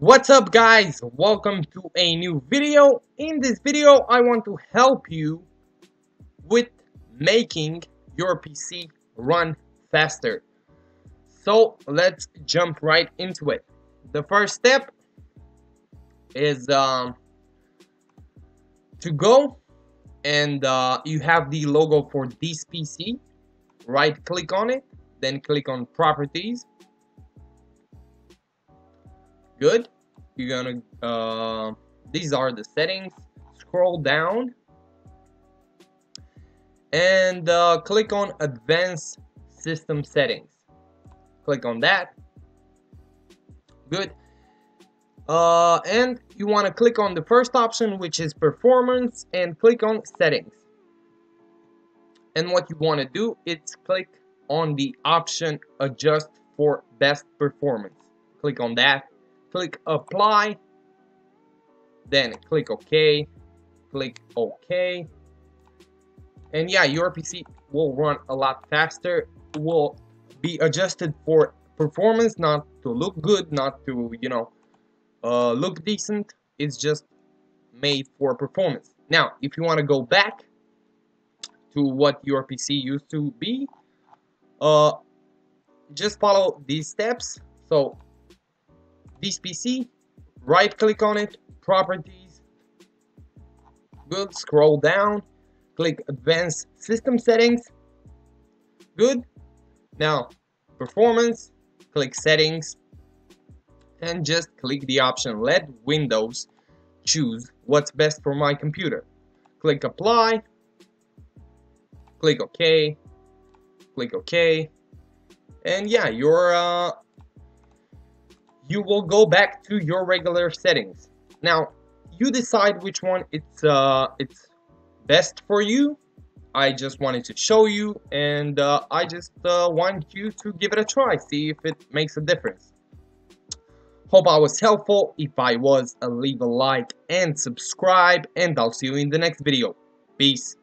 What's up, guys? Welcome to a new video. In this video I want to help you with making your PC run faster. So let's jump right into it. The first step is to go and you have the logo for this PC. Right click on it, then click on properties. Good. You're gonna these are the settings. Scroll down and click on advanced system settings. Click on that. Good. And you want to click on the first option, which is performance, and click on settings. And what you want to do is click on the option adjust for best performance. Click on that. Click apply, then click OK, click OK, and yeah, your PC will run a lot faster. Will be adjusted for performance, not to look good, not to look decent. It's just made for performance. Now if you want to go back to what your PC used to be, just follow these steps. So this PC, right click on it, properties. Good. Scroll down, click advanced system settings. Good. Now performance, click settings, and just click the option let Windows choose what's best for my computer. Click apply, click OK, click OK, and yeah, you will go back to your regular settings. Now you decide which one it's best for you. I just wanted to show you, and I just want you to give it a try, see if it makes a difference. Hope I was helpful. If I was, leave a like and subscribe, and I'll see you in the next video. Peace.